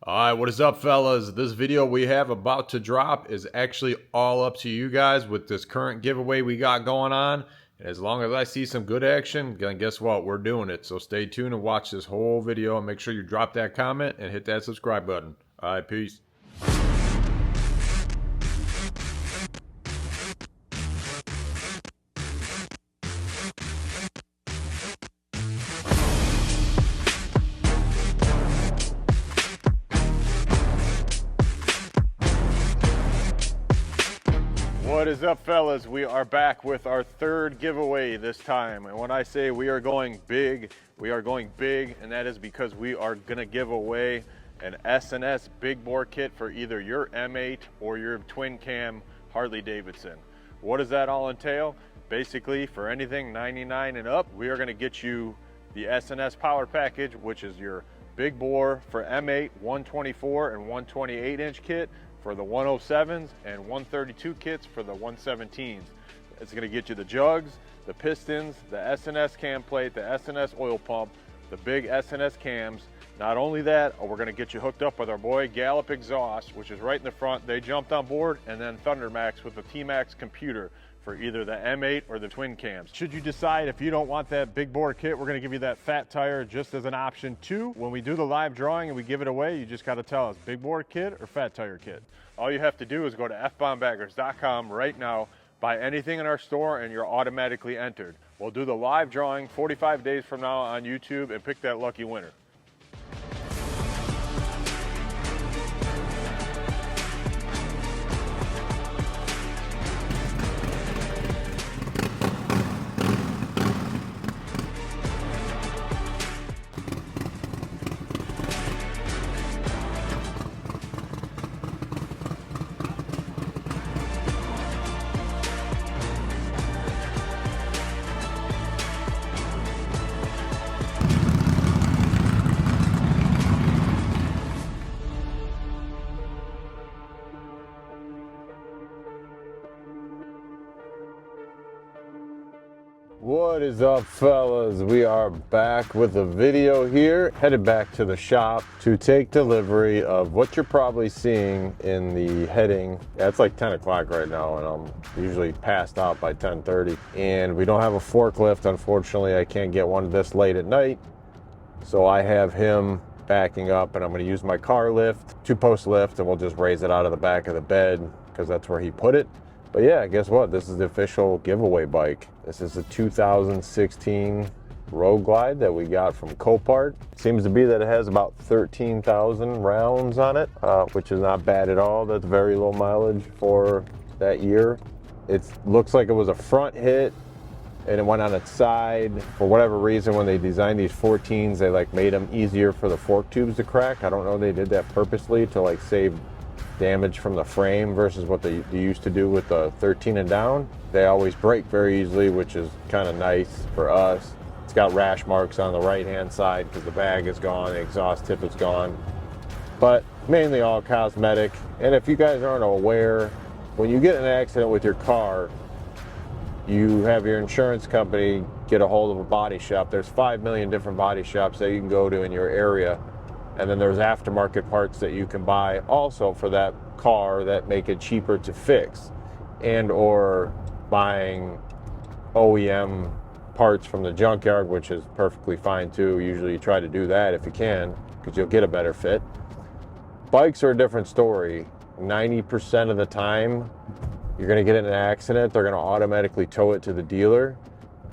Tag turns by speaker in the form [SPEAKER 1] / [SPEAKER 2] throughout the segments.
[SPEAKER 1] All right, what is up, fellas? This video we have about to drop is actually all up to you guys with this current giveaway we got going on. And as long as I see some good action, then guess what? We're doing it. So stay tuned and watch this whole video and make sure you drop that comment and hit that subscribe button. All right, peace. What is up, fellas? We are back with our third giveaway this time. And when I say we are going big, and that is because we are gonna give away an S&S big bore kit for either your M8 or your twin cam Harley Davidson. What does that all entail? Basically, for anything 99 and up, we are gonna get you the S&S power package, which is your big bore for M8, 124 and 128 inch kit, for the 107s and 132 kits for the 117s. It's gonna get you the jugs, the pistons, the S&S cam plate, the S&S oil pump, the big S&S cams. Not only that, we're gonna get you hooked up with our boy Gallup exhaust, which is right in the front. They jumped on board, and then Thundermax with the T-Max computer for either the M8 or the twin cams. Should you decide if you don't want that big bore kit, we're gonna give you that fat tire just as an option too. When we do the live drawing and we give it away, you just gotta tell us big bore kit or fat tire kit. All you have to do is go to fbombbaggers.com right now, buy anything in our store, and you're automatically entered. We'll do the live drawing 45 days from now on YouTube and pick that lucky winner. What is up, fellas? We are back with a video here, headed back to the shop to take delivery of what you're probably seeing in the heading. Yeah, it's like 10 o'clock right now, and I'm usually passed out by 10:30. And we don't have a forklift, unfortunately. I can't get one this late at night. So I have him backing up, and I'm gonna use my car lift, 2-post lift, and we'll just raise it out of the back of the bed because that's where he put it. But yeah, guess what? This is the official giveaway bike. This is a 2016 Road Glide that we got from Copart. Seems to be that it has about 13,000 rounds on it, which is not bad at all. That's very low mileage for that year. It looks like it was a front hit and it went on its side. For whatever reason, when they designed these 14s, they like made them easier for the fork tubes to crack. I don't know if they did that purposely to like save damage from the frame versus what they used to do with the 13 and down. They always break very easily, which is kind of nice for us. It's got rash marks on the right hand side because the bag is gone, the exhaust tip is gone, but mainly all cosmetic. And if you guys aren't aware, when you get in an accident with your car, you have your insurance company get a hold of a body shop. There's 5 million different body shops that you can go to in your area. And then there's aftermarket parts that you can buy also for that car that make it cheaper to fix, and or buying OEM parts from the junkyard, which is perfectly fine too. Usually you try to do that if you can, because you'll get a better fit. Bikes are a different story. 90% of the time you're going to get in an accident, they're going to automatically tow it to the dealer,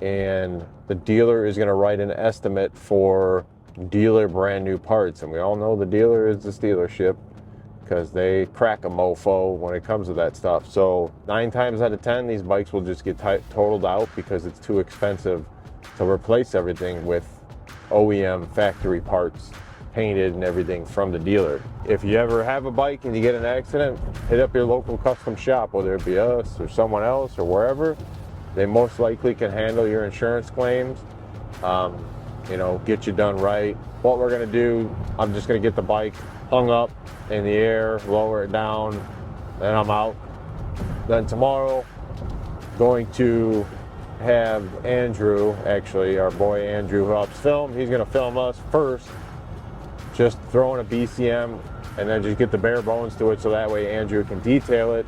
[SPEAKER 1] and the dealer is going to write an estimate for dealer brand new parts. And we all know the dealer is the dealership because they crack a mofo when it comes to that stuff. So 9 times out of 10, these bikes will just get totaled out because it's too expensive to replace everything with OEM factory parts, painted and everything from the dealer. If you ever have a bike and you get in an accident, hit up your local custom shop, whether it be us or someone else or wherever. They most likely can handle your insurance claims. You know, get you done right. What we're gonna do, I'm just gonna get the bike hung up in the air, lower it down, then I'm out. Then tomorrow, going to have Andrew, actually our boy Andrew who helps film, he's gonna film us first, just throwing a BCM and then just get the bare bones to it so that way Andrew can detail it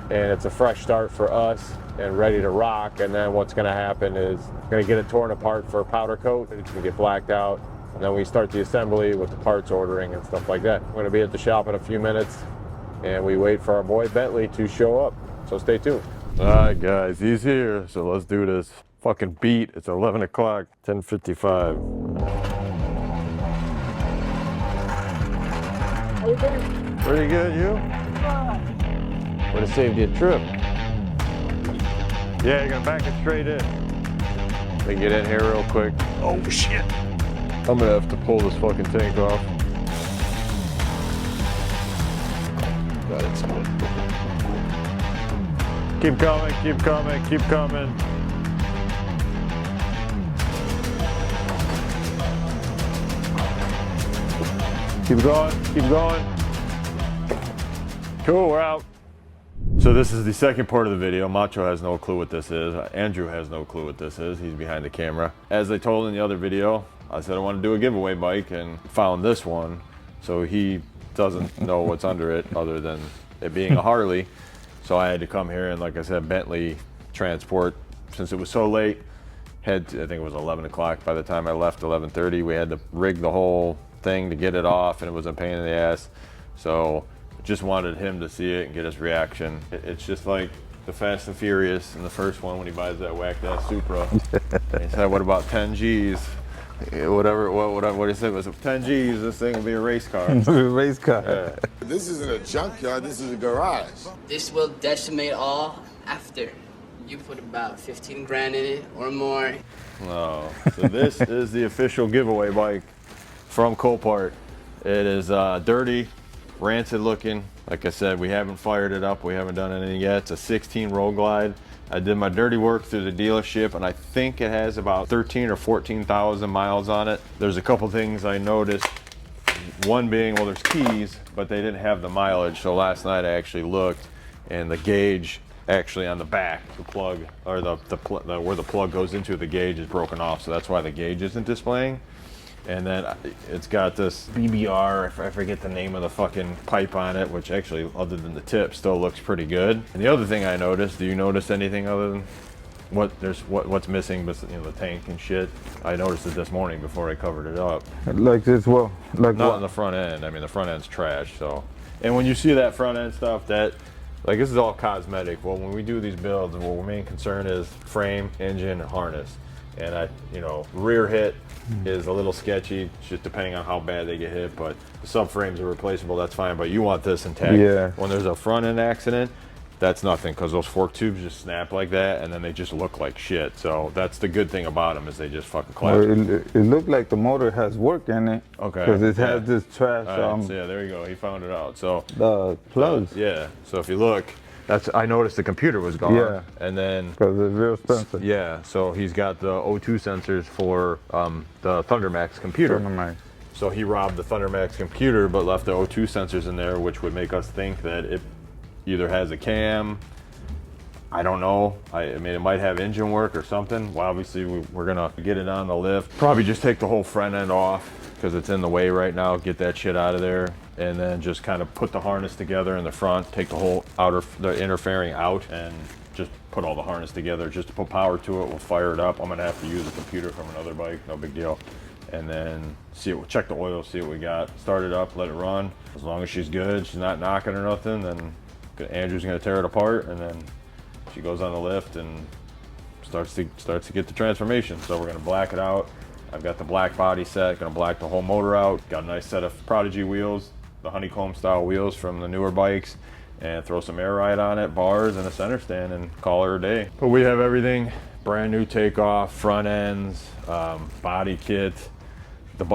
[SPEAKER 1] and it's a fresh start for us and ready to rock. And then what's going to happen is going to get it torn apart for a powder coat. It's going to get blacked out, and then we start the assembly with the parts ordering and stuff like that. We're going to be at the shop in a few minutes, and we wait for our boy Bentley to show up, so stay tuned. All right guys, he's here, so let's do this fucking beat. It's 11 o'clock, 10:55.
[SPEAKER 2] How you doing?
[SPEAKER 1] Pretty good, you? Would have saved you a trip. Yeah, you're gonna back it straight in. Let me get in here real quick. Oh shit! I'm gonna have to pull this fucking tank off. That's good. Keep coming, keep coming, keep coming. Keep going, keep going. Cool, we're out. So this is the second part of the video. Macho has no clue what this is. Andrew has no clue what this is. He's behind the camera. As I told in the other video, I said I want to do a giveaway bike and found this one. So he doesn't know what's under it other than it being a Harley. So I had to come here and, like I said, Bentley transport, since it was so late, I think it was 11 o'clock by the time I left, 11:30. We had to rig the whole thing to get it off, and it was a pain in the ass. So just wanted him to see it and get his reaction. It's just like the Fast and Furious in the first one when he buys that whacked ass Supra. He said, what about 10 G's? Whatever, what he said was 10 G's, this thing will be a race car.
[SPEAKER 3] A race car.
[SPEAKER 1] Yeah.
[SPEAKER 4] This isn't a junkyard, this is a garage.
[SPEAKER 5] This will decimate all after you put about 15 grand in it or more.
[SPEAKER 1] No, so this is the official giveaway bike from Copart. It is dirty, rancid looking. Like I said, we haven't fired it up, we haven't done anything yet. It's a 16 Road Glide. I did my dirty work through the dealership, and I think it has about 13 or 14,000 miles on it. There's a couple things I noticed. One being, well, there's keys, but they didn't have the mileage. So last night I actually looked, and the gauge actually on the back, the plug, or where the plug goes into the gauge is broken off. So that's why the gauge isn't displaying. And then it's got this BBR, I forget the name of the fucking pipe on it, which actually, other than the tip, still looks pretty good. And the other thing I noticed, do you notice anything other than what's missing, but the tank and shit? I noticed it this morning before I covered it up.
[SPEAKER 3] Like this, well, like
[SPEAKER 1] Not
[SPEAKER 3] what?
[SPEAKER 1] on the front end. I mean, the front end's trash. So, and when you see that front end stuff, that like this is all cosmetic. Well, when we do these builds, what our main concern is frame, engine, and harness. And rear hit is a little sketchy, just depending on how bad they get hit, but the subframes are replaceable, that's fine, but you want this intact.
[SPEAKER 3] Yeah.
[SPEAKER 1] When there's a front end accident, that's nothing, because those fork tubes just snap like that, and then they just look like shit. So that's the good thing about them, is they just fucking collapse.
[SPEAKER 3] Well, it looked like the motor has work in it.
[SPEAKER 1] Okay.
[SPEAKER 3] Because it has this trash.
[SPEAKER 1] All right, so yeah, there you go, he found it out. So
[SPEAKER 3] the plugs.
[SPEAKER 1] yeah, so if you look, I noticed the computer was gone.
[SPEAKER 3] Yeah.
[SPEAKER 1] And then
[SPEAKER 3] Because it's real expensive.
[SPEAKER 1] yeah, so he's got the O2 sensors for the Thundermax computer.
[SPEAKER 3] Thundermax.
[SPEAKER 1] So he robbed the Thundermax computer, but left the O2 sensors in there, which would make us think that it either has a cam. I don't know. I mean, it might have engine work or something. Well, obviously, we're gonna get it on the lift. Probably just take the whole front end off because it's in the way right now. Get that shit out of there, and then just kind of put the harness together in the front. Take the whole the interfering out, and just put all the harness together just to put power to it. We'll fire it up. I'm gonna have to use a computer from another bike. No big deal. And then check the oil, see what we got. Start it up, let it run. As long as she's good, she's not knocking or nothing, then Andrew's gonna tear it apart, and then she goes on the lift and starts to get the transformation. So we're gonna black it out. I've got the black body set, gonna black the whole motor out. Got a nice set of Prodigy wheels, the honeycomb style wheels from the newer bikes, and throw some air ride on it, bars and a center stand, and call her a day. But we have everything, brand new takeoff, front ends, body kit.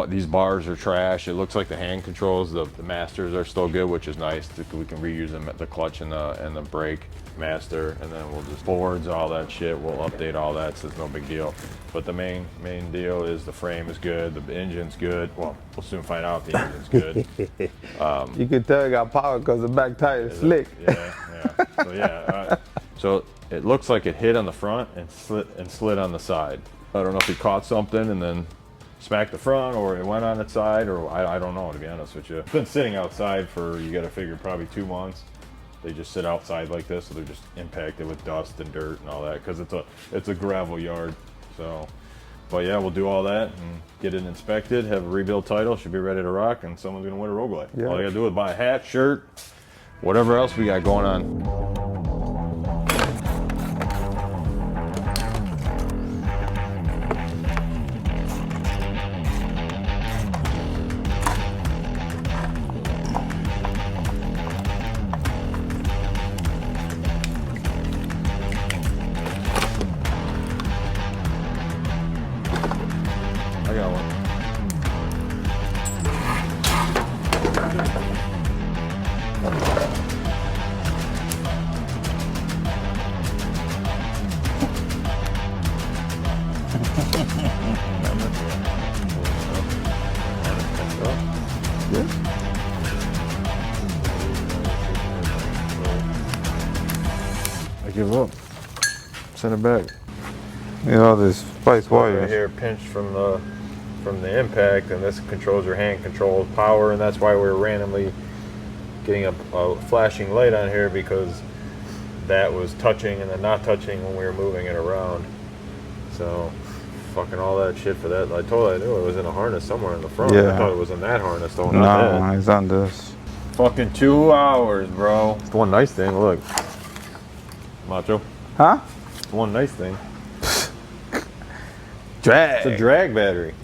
[SPEAKER 1] These bars are trash. It looks like the hand controls, the masters are still good, which is nice. We can reuse them, the clutch and the brake master, and then we'll just boards, all that shit. We'll update all that, so it's no big deal. But the main deal is the frame is good, the engine's good. Well, we'll soon find out if the engine's good.
[SPEAKER 3] You can tell it got power because the back tire is slick.
[SPEAKER 1] Yeah. So it looks like it hit on the front and slid on the side. I don't know if he caught something and then smacked the front or it went on its side, or I don't know, to be honest with you. It's been sitting outside for, you gotta figure, probably 2 months. They just sit outside like this, so they're just impacted with dust and dirt and all that, because it's a gravel yard. So, but yeah, we'll do all that and get it inspected, have a rebuild title, should be ready to rock, and someone's gonna win a road glide.
[SPEAKER 3] Yeah.
[SPEAKER 1] All you gotta do is buy a hat, shirt, whatever else we got going on. I got one. I give up. Send it back.
[SPEAKER 3] You know, this spice
[SPEAKER 1] Right
[SPEAKER 3] wires.
[SPEAKER 1] here pinched from the impact, and this controls your hand controlled power, and that's why we're randomly getting a flashing light on here, because that was touching and then not touching when we were moving it around. So fucking all that shit for that. I knew it was in a harness somewhere in the front.
[SPEAKER 3] Yeah.
[SPEAKER 1] I thought it was in that harness though, not
[SPEAKER 3] No,
[SPEAKER 1] that.
[SPEAKER 3] it's on this.
[SPEAKER 1] Fucking 2 hours, bro. It's the one nice thing, look. Macho.
[SPEAKER 3] Huh?
[SPEAKER 1] It's the one nice thing.
[SPEAKER 3] Drag.
[SPEAKER 1] It's a drag battery.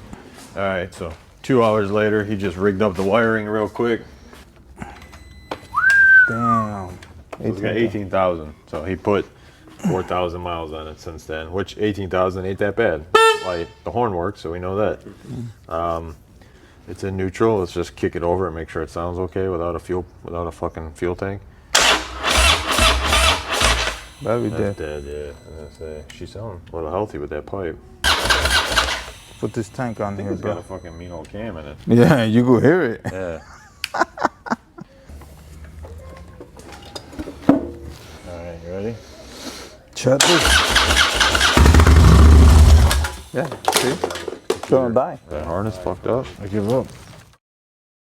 [SPEAKER 1] All right, so 2 hours later, he just rigged up the wiring real quick.
[SPEAKER 3] Damn.
[SPEAKER 1] So it's got 18,000. So he put 4,000 miles on it since then, which 18,000 ain't that bad. Like, the horn works, so we know that. It's in neutral. Let's just kick it over and make sure it sounds okay without a fucking fuel tank.
[SPEAKER 3] That'd be
[SPEAKER 1] That's
[SPEAKER 3] dead.
[SPEAKER 1] dead, yeah. I was gonna say, she's sounding a little healthy with that pipe.
[SPEAKER 3] Put this tank on here,
[SPEAKER 1] It's got a
[SPEAKER 3] bro.
[SPEAKER 1] fucking mean old cam in it.
[SPEAKER 3] Yeah, you go hear it.
[SPEAKER 1] Yeah. Alright, you ready?
[SPEAKER 3] Shut this. Yeah, see? It's gonna die.
[SPEAKER 1] That harness fucked up. I give up.